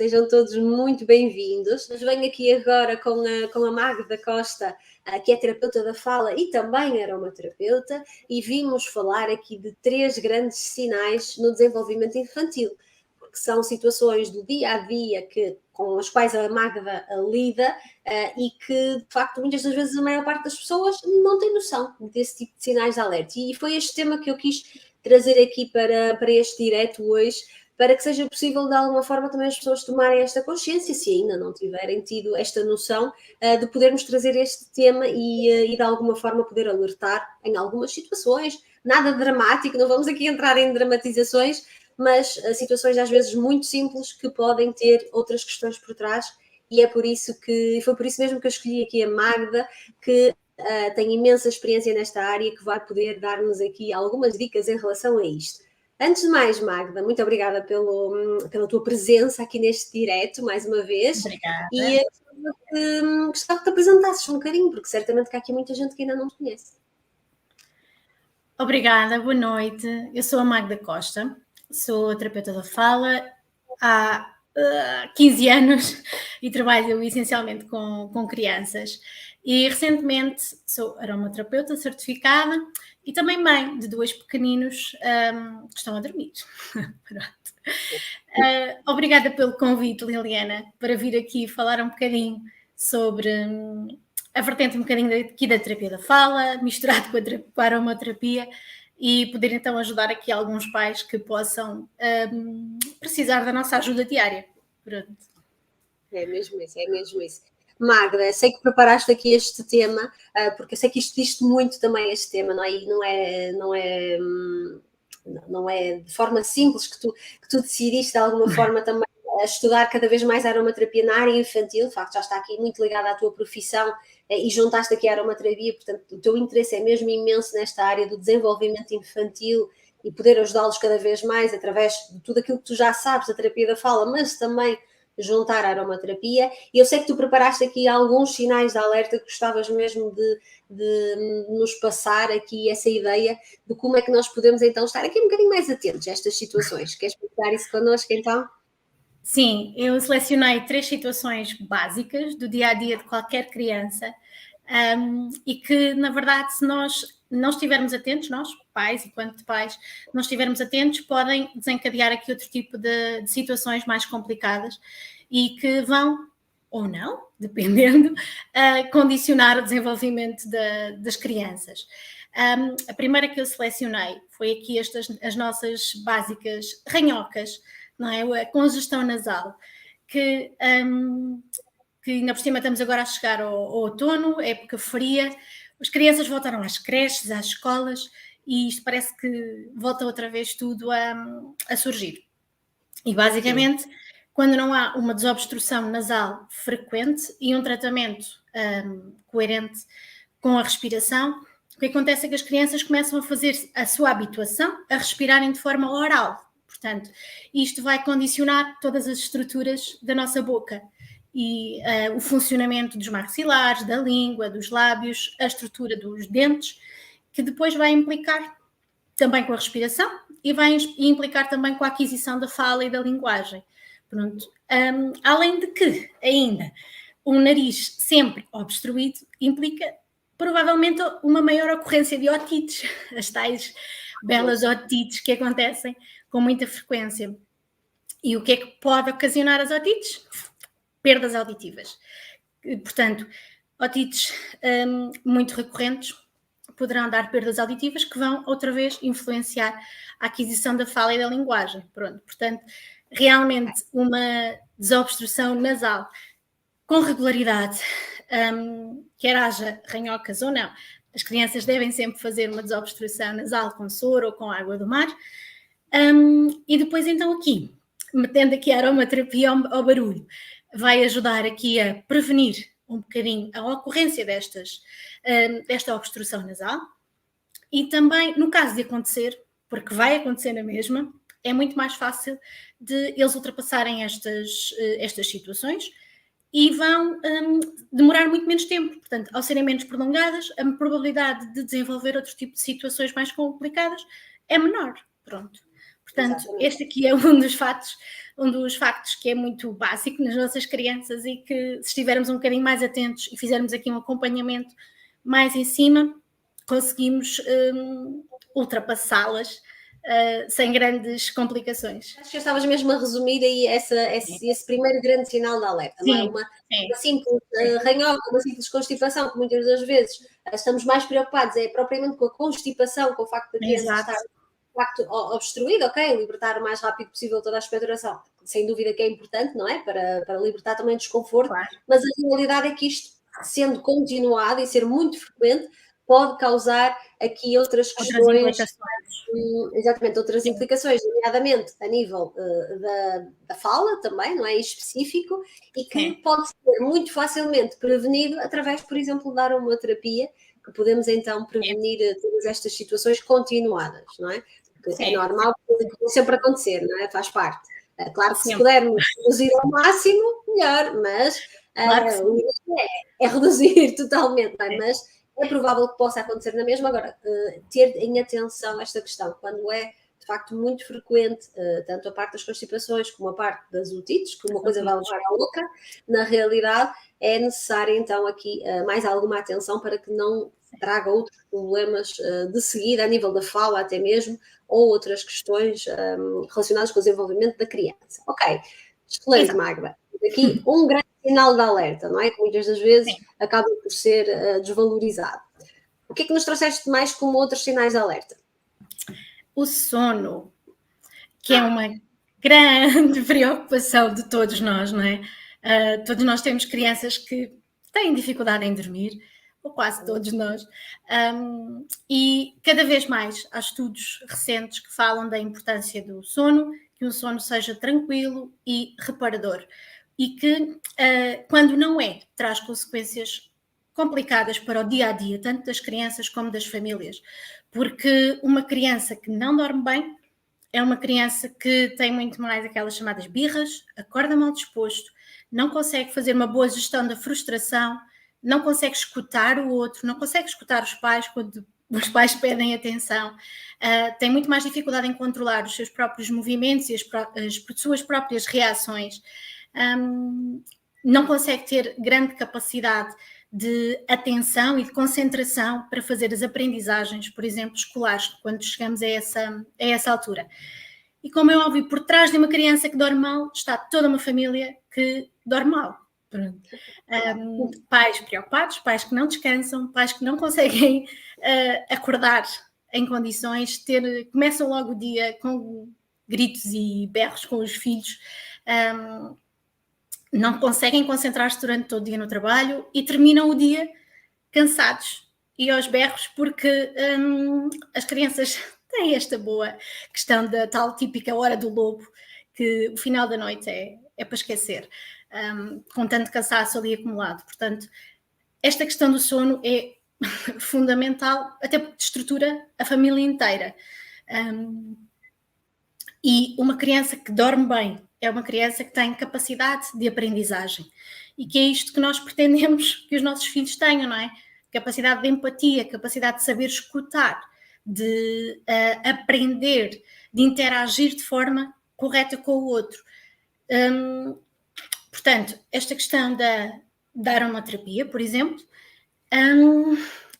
sejam todos muito bem-vindos. Mas venho aqui agora com a Magda Costa, que é terapeuta da fala e também aromaterapeuta, e vimos falar aqui de 3 grandes sinais no desenvolvimento infantil, porque são situações do dia-a-dia com as quais a Magda lida e que, de facto, muitas das vezes a maior parte das pessoas não tem noção desse tipo de sinais de alerta. E foi este tema que eu quis trazer aqui para este direto hoje, para que seja possível, de alguma forma, também as pessoas tomarem esta consciência, se ainda não tiverem tido esta noção, de podermos trazer este tema e de alguma forma poder alertar em algumas situações. Nada dramático, não vamos aqui entrar em dramatizações, mas situações às vezes muito simples que podem ter outras questões por trás, e foi por isso mesmo que eu escolhi aqui a Magda, que tem imensa experiência nesta área, que vai poder dar-nos aqui algumas dicas em relação a isto. Antes de mais, Magda, muito obrigada pela tua presença aqui neste direto, mais uma vez. Obrigada. E gostava que te apresentasses um bocadinho, porque certamente que há aqui muita gente que ainda não te conhece. Obrigada, boa noite. Eu sou a Magda Costa, sou terapeuta da fala há 15 anos e trabalho essencialmente com crianças. E recentemente sou aromaterapeuta certificada e também mãe de 2 pequeninos que estão a dormir. Obrigada pelo convite, Liliana, para vir aqui falar um bocadinho sobre a vertente um bocadinho aqui da terapia da fala, misturado com a aromaterapia, e poder então ajudar aqui alguns pais que possam precisar da nossa ajuda diária. Pronto. É mesmo isso. Magda, sei que preparaste aqui este tema, porque eu sei que isto diz muito também este tema, não é? E não é de forma simples que tu decidiste de alguma forma também estudar cada vez mais a aromaterapia na área infantil. De facto, já está aqui muito ligada à tua profissão e juntaste aqui a aromaterapia, portanto o teu interesse é mesmo imenso nesta área do desenvolvimento infantil e poder ajudá-los cada vez mais através de tudo aquilo que tu já sabes da terapia da fala, mas também juntar a aromaterapia. E eu sei que tu preparaste aqui alguns sinais de alerta que gostavas mesmo de nos passar aqui essa ideia de como é que nós podemos então estar aqui um bocadinho mais atentos a estas situações. Queres explicar isso connosco então? Sim, eu selecionei 3 situações básicas do dia-a-dia de qualquer criança e que, na verdade, se nós não estivermos atentos, nós, pais, enquanto pais, não estivermos atentos, podem desencadear aqui outro tipo de situações mais complicadas e que vão, ou não, dependendo, condicionar o desenvolvimento das crianças. A primeira que eu selecionei foi aqui as nossas básicas ranhocas, não é? A congestão nasal, que ainda por cima estamos agora a chegar ao outono, época fria, as crianças voltaram às creches, às escolas, e isto parece que volta outra vez tudo a surgir. E basicamente, quando não há uma desobstrução nasal frequente e um tratamento coerente com a respiração, o que acontece é que as crianças começam a fazer a sua habituação a respirarem de forma oral. Portanto, isto vai condicionar todas as estruturas da nossa boca e o funcionamento dos maxilares, da língua, dos lábios, a estrutura dos dentes, que depois vai implicar também com a respiração e vai implicar também com a aquisição da fala e da linguagem. Pronto. Além de que, ainda, um nariz sempre obstruído implica provavelmente uma maior ocorrência de otites, as tais belas otites que acontecem com muita frequência. E o que é que pode ocasionar as otites? Perdas auditivas. Portanto, otites muito recorrentes poderão dar perdas auditivas que vão outra vez influenciar a aquisição da fala e da linguagem. Pronto, portanto, realmente uma desobstrução nasal com regularidade, quer haja ranhocas ou não, as crianças devem sempre fazer uma desobstrução nasal com soro ou com água do mar. E depois então aqui, metendo aqui a aromaterapia ao barulho, vai ajudar aqui a prevenir um bocadinho a ocorrência desta obstrução nasal e também, no caso de acontecer, porque vai acontecer na mesma, é muito mais fácil de eles ultrapassarem estas situações e vão demorar muito menos tempo. Portanto, ao serem menos prolongadas, a probabilidade de desenvolver outro tipo de situações mais complicadas é menor. Pronto. Portanto, Exatamente. este aqui é um dos factos que é muito básico nas nossas crianças e que, se estivermos um bocadinho mais atentos e fizermos aqui um acompanhamento mais em cima, conseguimos ultrapassá-las sem grandes complicações. Acho que estavas mesmo a resumir aí esse primeiro grande sinal de alerta, não é? Sim, Uma sim, simples ranhoca, uma simples constipação, que muitas das vezes estamos mais preocupados é propriamente com a constipação, com o facto da criança exato. estar de facto obstruída, ok, libertar o mais rápido possível toda a expectoração, sem dúvida que é importante, não é? Para libertar também desconforto, Claro. mas a realidade é que isto, sendo continuado e ser muito frequente, pode causar aqui outras questões, exatamente, outras implicações, nomeadamente a nível da fala também, não é? Específico, e que Sim. pode ser muito facilmente prevenido através, por exemplo, da aromaterapia, que podemos então prevenir todas estas situações continuadas, não é? Porque Sim. é normal que vão sempre acontecer, não é? Faz parte. Claro que se Sempre. pudermos reduzir ao máximo, melhor, mas Claro que sim. é reduzir totalmente, não é? Mas é provável que possa acontecer na mesma. Agora, ter em atenção esta questão, quando é de facto muito frequente, tanto a parte das constipações como a parte das otites, que uma coisa vai levar à outra, na realidade é necessário então aqui mais alguma atenção para que não traga outros problemas de seguida, a nível da fala até mesmo, ou outras questões relacionadas com o desenvolvimento da criança. Ok, excelente, Exato. Magda. Aqui um grande sinal de alerta, não é? Que muitas das vezes Sim. acaba por ser desvalorizado. O que é que nos trouxeste mais como outros sinais de alerta? O sono, que é uma grande preocupação de todos nós, não é? Todos nós temos crianças que têm dificuldade em dormir, ou quase todos nós, e cada vez mais há estudos recentes que falam da importância do sono, que o sono seja tranquilo e reparador, e que, quando não é, traz consequências complicadas para o dia a dia, tanto das crianças como das famílias, porque uma criança que não dorme bem é uma criança que tem muito mais aquelas chamadas birras, acorda mal disposto, não consegue fazer uma boa gestão da frustração, não consegue escutar o outro, não consegue escutar os pais quando os pais pedem atenção, tem muito mais dificuldade em controlar os seus próprios movimentos e as suas próprias reações, não consegue ter grande capacidade de atenção e de concentração para fazer as aprendizagens, por exemplo, escolares, quando chegamos a essa altura. E como é óbvio, por trás de uma criança que dorme mal, está toda uma família que dorme mal. Pais preocupados, pais que não descansam, pais que não conseguem acordar em condições, começam logo o dia com gritos e berros com os filhos, não conseguem concentrar-se durante todo o dia no trabalho e terminam o dia cansados e aos berros porque as crianças têm esta boa questão da tal típica hora do lobo, que o final da noite é para esquecer, com tanto cansaço ali acumulado. Portanto, esta questão do sono é fundamental, até porque estrutura a família inteira. E uma criança que dorme bem é uma criança que tem capacidade de aprendizagem. E que é isto que nós pretendemos que os nossos filhos tenham, não é? Capacidade de empatia, capacidade de saber escutar, de aprender, de interagir de forma correta com o outro. Portanto, esta questão da aromaterapia, por exemplo,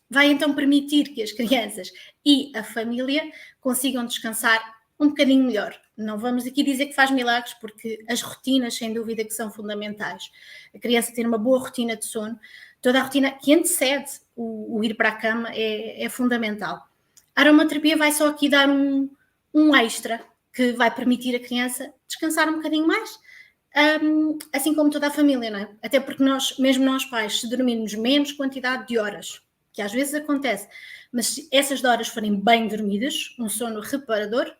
vai então permitir que as crianças e a família consigam descansar um bocadinho melhor. Não vamos aqui dizer que faz milagres, porque as rotinas, sem dúvida, que são fundamentais. A criança ter uma boa rotina de sono, toda a rotina que antecede o ir para a cama é fundamental. A aromaterapia vai só aqui dar um extra que vai permitir a criança descansar um bocadinho mais, assim como toda a família, não é? Até porque mesmo nós pais, se dormirmos menos quantidade de horas, que às vezes acontece, mas se essas horas forem bem dormidas, um sono reparador,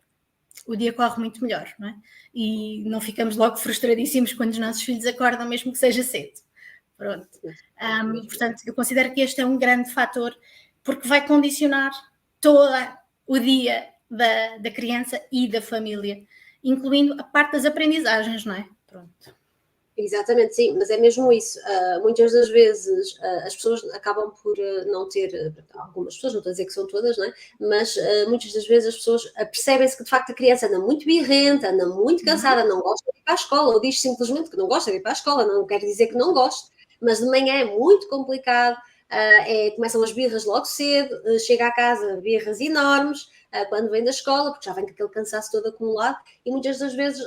o dia corre muito melhor, não é? E não ficamos logo frustradíssimos quando os nossos filhos acordam, mesmo que seja cedo. Pronto. Portanto, eu considero que este é um grande fator, porque vai condicionar todo o dia da criança e da família, incluindo a parte das aprendizagens, não é? Pronto. Exatamente, sim, mas é mesmo isso. Muitas das vezes as pessoas acabam por não ter, algumas pessoas, não estou a dizer que são todas, não é? Mas muitas das vezes as pessoas percebem-se que de facto a criança anda muito birrenta, anda muito cansada, não gosta de ir para a escola, ou diz simplesmente que não gosta de ir para a escola, não quer dizer que não goste, mas de manhã é muito complicado, começam as birras logo cedo, chega a casa, birras enormes, quando vem da escola, porque já vem com aquele cansaço todo acumulado, e muitas das vezes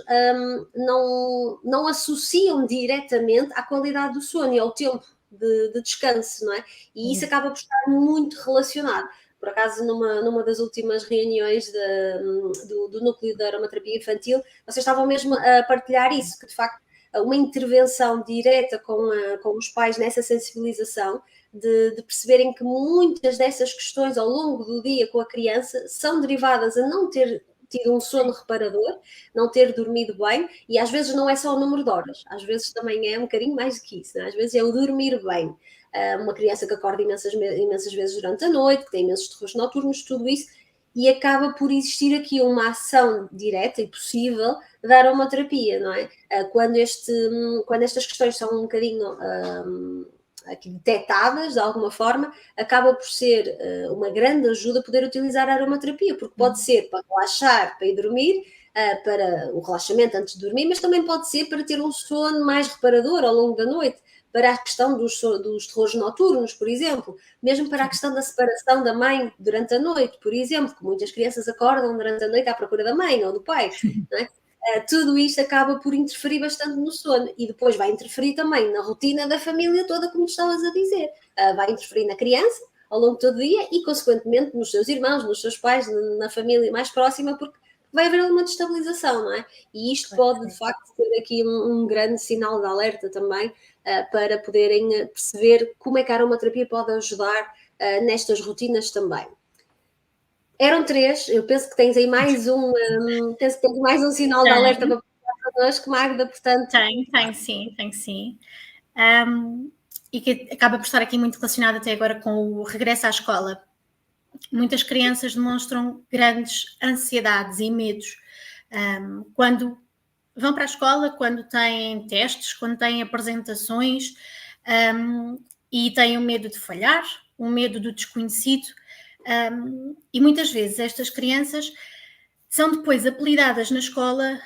não associam diretamente à qualidade do sono e ao tempo de descanso, não é? E isso acaba por estar muito relacionado. Por acaso, numa das últimas reuniões do núcleo da aromaterapia infantil, vocês estavam mesmo a partilhar isso, que de facto uma intervenção direta com os pais nessa sensibilização de perceberem que muitas dessas questões ao longo do dia com a criança são derivadas a não ter tido um sono reparador, não ter dormido bem, e às vezes não é só o número de horas, às vezes também é um bocadinho mais do que isso, às vezes é o dormir bem. Uma criança que acorda imensas vezes durante a noite, que tem imensos terrores noturnos, tudo isso, e acaba por existir aqui uma ação direta e possível da aromaterapia, não é? Quando estas questões são um bocadinho aqui detectadas de alguma forma, acaba por ser uma grande ajuda poder utilizar a aromaterapia, porque pode ser para relaxar, para ir dormir, para o relaxamento antes de dormir, mas também pode ser para ter um sono mais reparador ao longo da noite, para a questão dos terrores noturnos, por exemplo, mesmo para a questão da separação da mãe durante a noite, por exemplo, que muitas crianças acordam durante a noite à procura da mãe ou do pai, não é? Tudo isto acaba por interferir bastante no sono e depois vai interferir também na rotina da família toda, como estavas a dizer. Vai interferir na criança ao longo de todo o dia e, consequentemente, nos seus irmãos, nos seus pais, na família mais próxima, porque vai haver uma destabilização, não é? E isto pode, de facto, ter aqui um grande sinal de alerta também para poderem perceber como é que a aromaterapia pode ajudar nestas rotinas também. Eram 3, eu penso que tens aí mais penso que tens mais um sinal de alerta para partilhar connosco, Magda, portanto... Tenho sim. E que acaba por estar aqui muito relacionado até agora com o regresso à escola. Muitas crianças demonstram grandes ansiedades e medos quando vão para a escola, quando têm testes, quando têm apresentações e têm o medo de falhar, o medo do desconhecido. E muitas vezes estas crianças são depois apelidadas na escola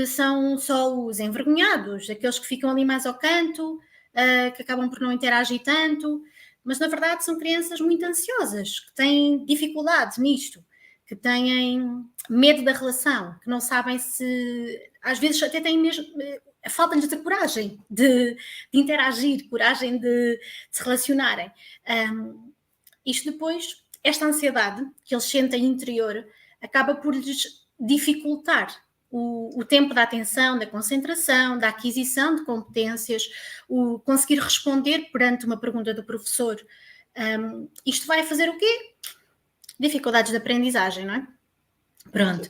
são só os envergonhados, aqueles que ficam ali mais ao canto, que acabam por não interagir tanto, mas na verdade são crianças muito ansiosas, que têm dificuldades nisto, que têm medo da relação, que não sabem se... Às vezes até têm mesmo... Falta-lhes a coragem de interagir, coragem de se relacionarem. Isto depois, esta ansiedade que eles sentem interior, acaba por lhes dificultar o tempo da atenção, da concentração, da aquisição de competências, o conseguir responder perante uma pergunta do professor. Isto vai fazer o quê? Dificuldades de aprendizagem, não é? Pronto.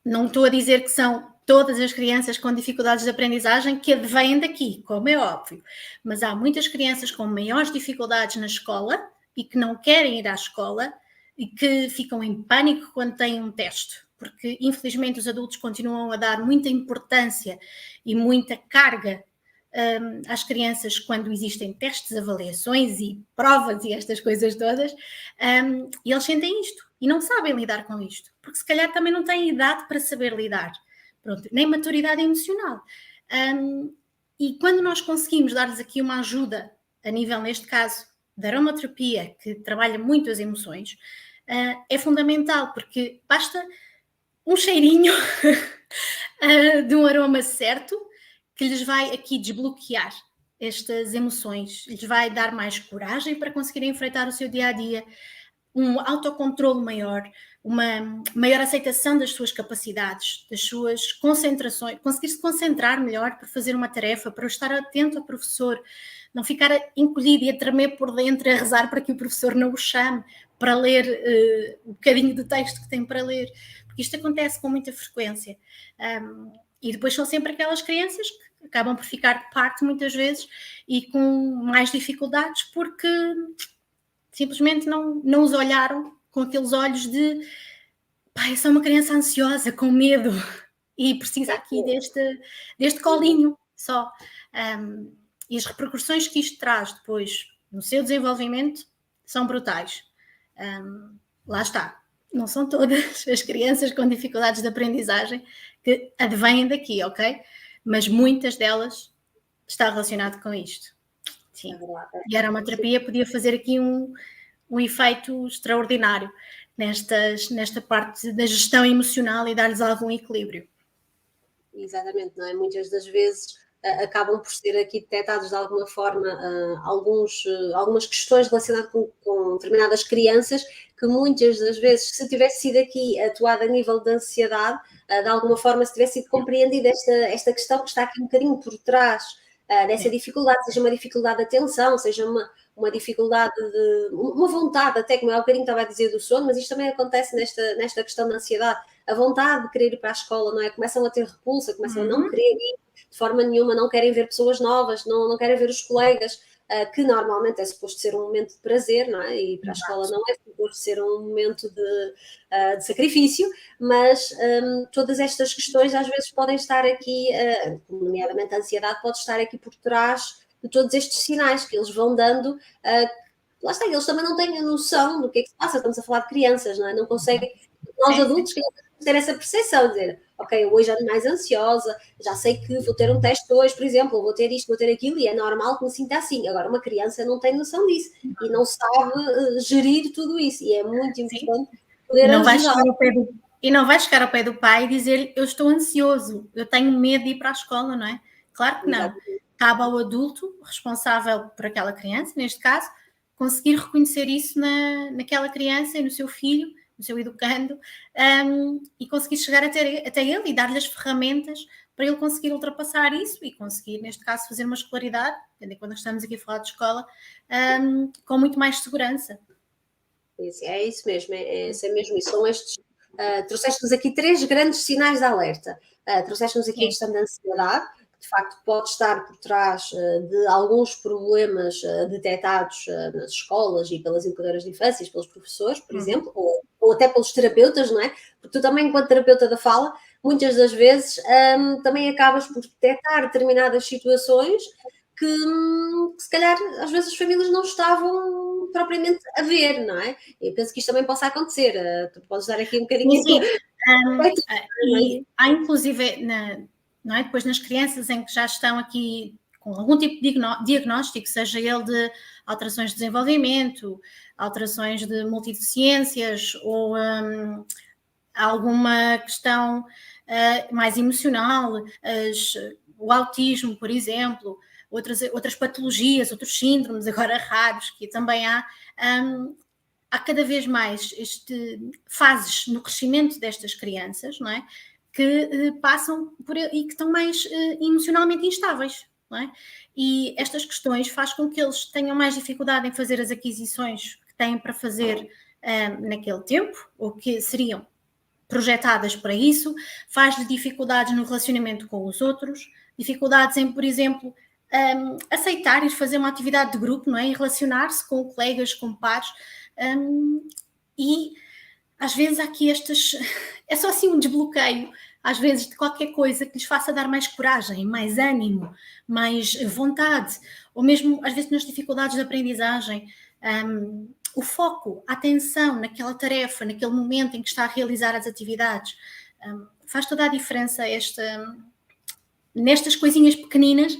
Não estou a dizer que são todas as crianças com dificuldades de aprendizagem que advêm daqui, como é óbvio, mas há muitas crianças com maiores dificuldades na escola e que não querem ir à escola e que ficam em pânico quando têm um teste, porque infelizmente os adultos continuam a dar muita importância e muita carga às crianças quando existem testes, avaliações e provas e estas coisas todas, e eles sentem isto e não sabem lidar com isto, porque se calhar também não têm idade para saber lidar, pronto, nem maturidade emocional. E quando nós conseguimos dar-lhes aqui uma ajuda, a nível, neste caso, da aromaterapia, que trabalha muito as emoções, é fundamental, porque basta um cheirinho de um aroma certo que lhes vai aqui desbloquear estas emoções, lhes vai dar mais coragem para conseguirem enfrentar o seu dia-a-dia, um autocontrole maior, uma maior aceitação das suas capacidades, das suas concentrações, conseguir se concentrar melhor para fazer uma tarefa, para estar atento ao professor, não ficar encolhido e a tremer por dentro, a rezar para que o professor não o chame para ler o bocadinho de texto que tem para ler, porque isto acontece com muita frequência. E depois são sempre aquelas crianças que acabam por ficar de parte muitas vezes e com mais dificuldades porque simplesmente não os olharam com aqueles olhos de pai, eu sou uma criança ansiosa, com medo e precisa aqui deste colinho. só. E as repercussões que isto traz depois no seu desenvolvimento são brutais. Lá está. Não são todas as crianças com dificuldades de aprendizagem que advêm daqui, ok? Mas muitas delas está relacionado com isto. Sim. É verdade. E a aromaterapia podia fazer aqui um efeito extraordinário nesta parte da gestão emocional e dar-lhes algum equilíbrio. Exatamente, não é? Muitas das vezes acabam por ser aqui detectados de alguma forma algumas questões relacionadas com determinadas crianças que muitas das vezes, se tivesse sido aqui atuado a nível de ansiedade, de alguma forma se tivesse sido compreendida esta questão que está aqui um bocadinho por trás dessa dificuldade, seja uma dificuldade de atenção, seja uma dificuldade uma vontade, até como eu há bocadinho estava a dizer do sono, mas isto também acontece nesta questão da ansiedade, a vontade de querer ir para a escola, não é? Começam a ter repulsa, começam a não querer ir de forma nenhuma, não querem ver pessoas novas, não querem ver os colegas, que normalmente é suposto ser um momento de prazer, não é? E para a escola não é suposto ser um momento de sacrifício, mas todas estas questões às vezes podem estar aqui, nomeadamente a ansiedade pode estar aqui por trás de todos estes sinais que eles vão dando. Lá está, eles também não têm a noção do que é que se passa, estamos a falar de crianças, não é? Não conseguem, nós adultos queremos ter essa percepção, dizer, ok, eu hoje ando mais ansiosa, já sei que vou ter um teste hoje, por exemplo, vou ter isto, vou ter aquilo, e é normal que me sinta assim. Agora, uma criança não tem noção disso e não sabe gerir tudo isso, e é muito importante poder ajudar. E não vai chegar ao pé do pai e dizer, eu estou ansioso, eu tenho medo de ir para a escola, não é? Claro que não. Exatamente. Cabe ao adulto, responsável por aquela criança, neste caso, conseguir reconhecer isso naquela criança e no seu filho, no seu educando, e conseguir chegar até ele e dar-lhe as ferramentas para ele conseguir ultrapassar isso e conseguir, neste caso, fazer uma escolaridade, quando estamos aqui a falar de escola, com muito mais segurança. É isso mesmo, é mesmo isso. São estes. Trouxeste-nos aqui 3 grandes sinais de alerta. Trouxeste-nos aqui a questão da ansiedade, que de facto pode estar por trás de alguns problemas detectados nas escolas e pelas educadoras de infância, pelos professores, por exemplo, ou até pelos terapeutas, não é? Porque tu também, enquanto terapeuta da fala, muitas das vezes também acabas por detectar determinadas situações que se calhar às vezes as famílias não estavam propriamente a ver, não é? Eu penso que isto também possa acontecer. Tu podes dar aqui um bocadinho... Sim. E há inclusive, não é? Depois nas crianças em que já estão aqui com algum tipo de diagnóstico, seja ele de alterações de desenvolvimento, alterações de multideficiências ou alguma questão mais emocional, o autismo, por exemplo, outras patologias, outros síndromes agora raros, que também há cada vez mais fases no crescimento destas crianças, não é? Que passam por e que estão mais emocionalmente instáveis, não é? E estas questões fazem com que eles tenham mais dificuldade em fazer as aquisições que têm para fazer naquele tempo, ou que seriam projetadas para isso, faz-lhe dificuldades no relacionamento com os outros, dificuldades em, por exemplo, aceitar e fazer uma atividade de grupo, não é? E relacionar-se com colegas, com pares, e às vezes há aqui é só assim um desbloqueio, às vezes de qualquer coisa que lhes faça dar mais coragem, mais ânimo, mais vontade, ou mesmo às vezes nas dificuldades de aprendizagem, o foco, a atenção naquela tarefa, naquele momento em que está a realizar as atividades, faz toda a diferença nestas coisinhas pequeninas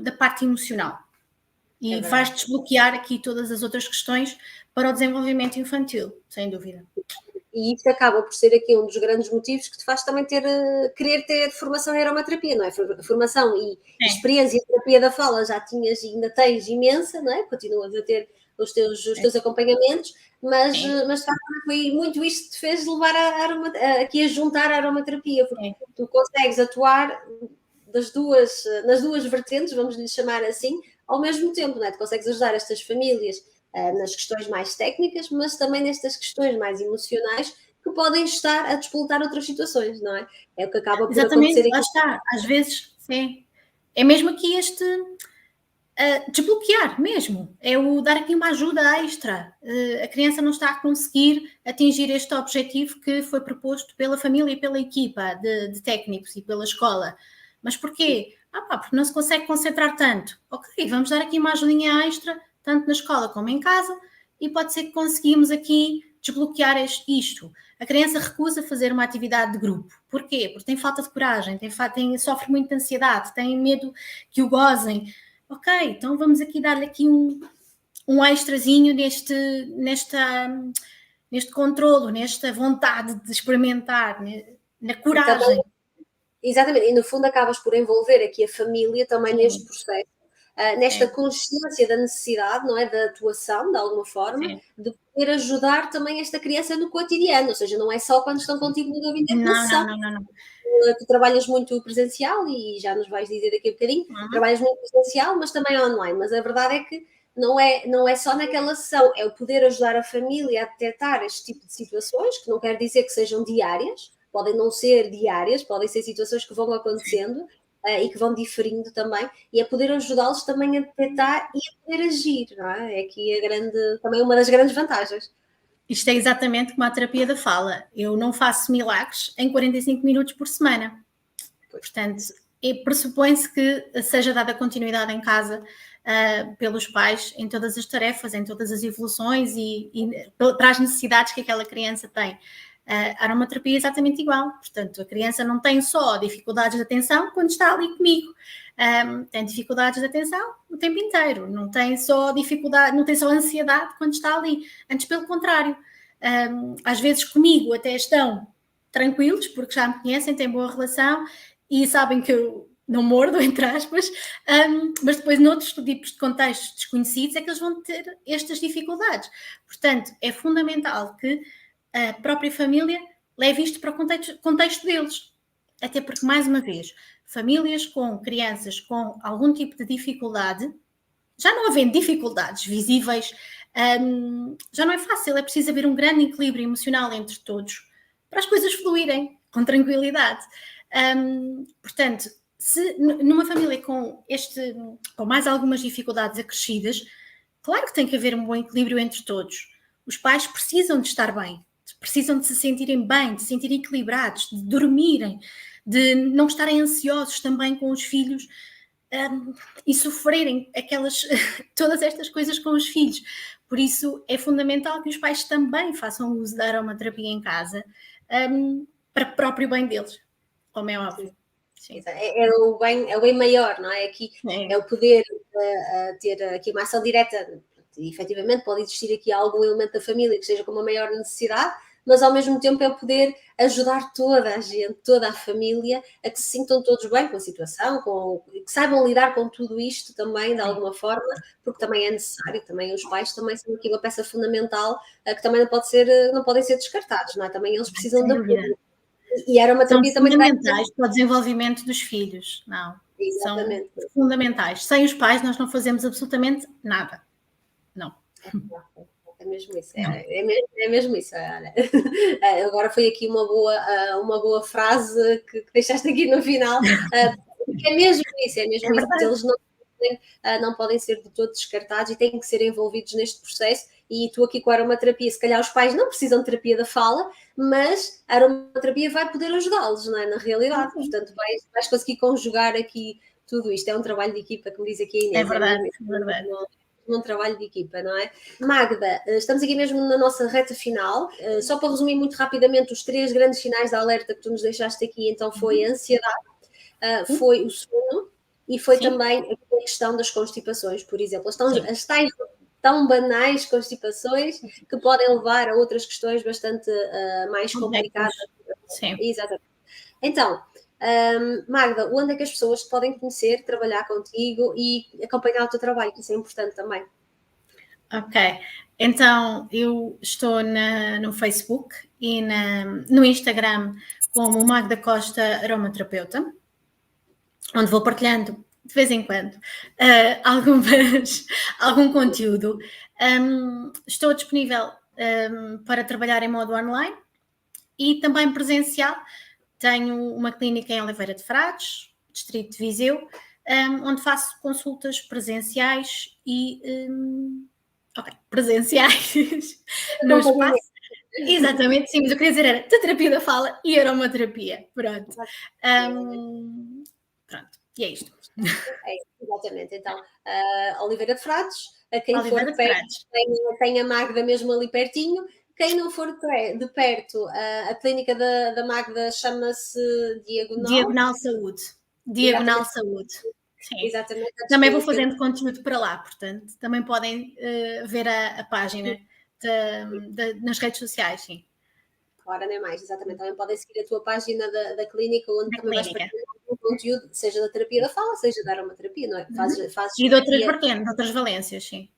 da parte emocional. E vais desbloquear aqui todas as outras questões para o desenvolvimento infantil, sem dúvida. E isto acaba por ser aqui um dos grandes motivos que te faz também querer ter formação em aromaterapia, não é? Formação e experiência em terapia da fala já tinhas e ainda tens imensa, não é? Continuas a ter os teus acompanhamentos, mas de facto foi muito isto que te fez levar aqui a juntar a aromaterapia, porque tu consegues atuar nas duas vertentes, vamos lhe chamar assim, ao mesmo tempo, não é? Tu consegues ajudar estas famílias nas questões mais técnicas, mas também nestas questões mais emocionais que podem estar a despoltar outras situações, não é? É o que acaba por acontecer aqui. Lá está, às vezes, sim. É mesmo aqui desbloquear mesmo, é o dar aqui uma ajuda extra. A criança não está a conseguir atingir este objetivo que foi proposto pela família e pela equipa de técnicos e pela escola. Mas porquê? Porque não se consegue concentrar tanto. Ok, vamos dar aqui uma ajudinha extra, tanto na escola como em casa, e pode ser que conseguimos aqui desbloquear isto. A criança recusa fazer uma atividade de grupo. Porquê? Porque tem falta de coragem, sofre muito de ansiedade, tem medo que o gozem. Ok, então vamos aqui dar-lhe aqui um extrazinho neste controlo, nesta vontade de experimentar, na coragem. Também, exatamente, e no fundo acabas por envolver aqui a família também neste processo, nesta consciência da necessidade, não é, da atuação, de alguma forma, de poder ajudar também esta criança no cotidiano, ou seja, não é só quando estão contigo no gabinete da sessão. Não. Tu trabalhas muito presencial e já nos vais dizer daqui a bocadinho, trabalhas muito presencial, mas também online, mas a verdade é que não é só naquela sessão, é o poder ajudar a família a detectar este tipo de situações, que não quer dizer que sejam diárias, podem não ser diárias, podem ser situações que vão acontecendo e que vão diferindo também, e é poder ajudá-los também a detectar e a poder agir, não é? É aqui também uma das grandes vantagens. Isto é exatamente como a terapia da fala. Eu não faço milagres em 45 minutos por semana. Portanto, pressupõe-se que seja dada continuidade em casa pelos pais em todas as tarefas, em todas as evoluções e para as necessidades que aquela criança tem. A aromaterapia é exatamente igual. Portanto, a criança não tem só dificuldades de atenção quando está ali comigo. Tem dificuldades de atenção o tempo inteiro. Não tem só dificuldade, não tem só ansiedade quando está ali. Antes, pelo contrário. Às vezes comigo até estão tranquilos, porque já me conhecem, têm boa relação e sabem que eu não mordo, entre aspas, mas depois noutros tipos de contextos desconhecidos é que eles vão ter estas dificuldades. Portanto, é fundamental que a própria família leve isto para o contexto deles. Até porque, mais uma vez, famílias com crianças com algum tipo de dificuldade, já não havendo dificuldades visíveis, já não é fácil, é preciso haver um grande equilíbrio emocional entre todos para as coisas fluírem com tranquilidade. Portanto, se numa família com mais algumas dificuldades acrescidas, claro que tem que haver um bom equilíbrio entre todos. Os pais precisam de estar bem, precisam de se sentirem bem, de se sentirem equilibrados, de dormirem, de não estarem ansiosos também com os filhos e sofrerem todas estas coisas com os filhos. Por isso é fundamental que os pais também façam uso da aromaterapia em casa para o próprio bem deles, como é óbvio. Sim. É o bem maior, não é? Aqui é o poder ter aqui uma ação direta. E, efetivamente pode existir aqui algum elemento da família que seja com uma maior necessidade, mas ao mesmo tempo é o poder ajudar toda a gente, toda a família, a que se sintam todos bem com a situação, que saibam lidar com tudo isto também de alguma forma, porque também é necessário, também os pais também são aqui uma peça fundamental que também não podem ser descartados, não é? Também eles precisam de apoio. E era uma terapia também fundamentais para o desenvolvimento dos filhos, não? Exatamente. São fundamentais. Sem os pais nós não fazemos absolutamente nada. Não. É mesmo isso, é mesmo isso. Olha. Agora foi aqui uma boa frase que deixaste aqui no final. É mesmo isso. Eles não podem ser de todo descartados e têm que ser envolvidos neste processo. E tu aqui com a aromaterapia, se calhar os pais não precisam de terapia da fala, mas a aromaterapia vai poder ajudá-los, não é? Na realidade. Portanto, vais conseguir conjugar aqui tudo isto. É um trabalho de equipa, como diz aqui a Inês. É verdade, é verdade. Um trabalho de equipa, não é? Magda, estamos aqui mesmo na nossa reta final. Só para resumir muito rapidamente os 3 grandes sinais de alerta que tu nos deixaste aqui, então foi a ansiedade, foi o sono e foi também a questão das constipações, por exemplo. As tais tão banais constipações que podem levar a outras questões bastante mais complicadas. Sim. Exatamente. Então, Magda, onde é que as pessoas te podem conhecer, trabalhar contigo e acompanhar o teu trabalho, que isso é importante também. Ok, então eu estou no Facebook e no Instagram como Magda Costa Aromaterapeuta, onde vou partilhando de vez em quando algum conteúdo. Estou disponível para trabalhar em modo online e também presencial. Tenho uma clínica em Oliveira de Frades, distrito de Viseu, onde faço consultas presenciais presenciais no espaço. Exatamente, sim, mas eu queria dizer era terapia da fala e aromaterapia, pronto. Pronto, e é isto. Exatamente. Então, Oliveira de Frades, a quem Oliveira for de perto, Frades. tem a Magda mesmo ali pertinho. Quem não for de perto, a clínica da Magda chama-se Diagonal. Diagonal Saúde. Diagonal Exatamente, Saúde. Sim. exatamente. Também vou fazendo conteúdo para lá, portanto, também podem ver a página nas redes sociais, sim. Claro, nem mais, exatamente. Também podem seguir a tua página da clínica, onde Da também vais clínica. partilhar o conteúdo, seja da terapia da fala, seja da aromaterapia, não é? Fazes E de outras terapia. vertentes, de outras valências, sim.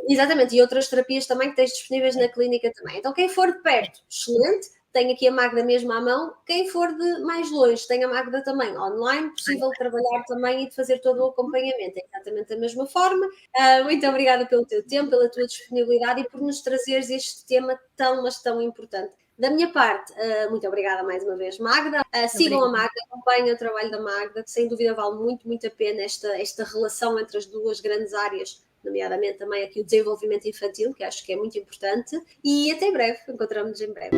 Exatamente, e outras terapias também que tens disponíveis na clínica também. Então, quem for de perto, excelente, tem aqui a Magda mesmo à mão. Quem for de mais longe, tem a Magda também online, possível trabalhar também e de fazer todo o acompanhamento. É exatamente da mesma forma. Muito obrigada pelo teu tempo, pela tua disponibilidade e por nos trazeres este tema tão, mas tão importante. Da minha parte, muito obrigada mais uma vez, Magda. Sigam a Magda, acompanhem o trabalho da Magda, que sem dúvida vale muito, muito a pena esta relação entre as duas grandes áreas, nomeadamente também aqui o desenvolvimento infantil, que acho que é muito importante. E até breve, encontramos-nos em breve.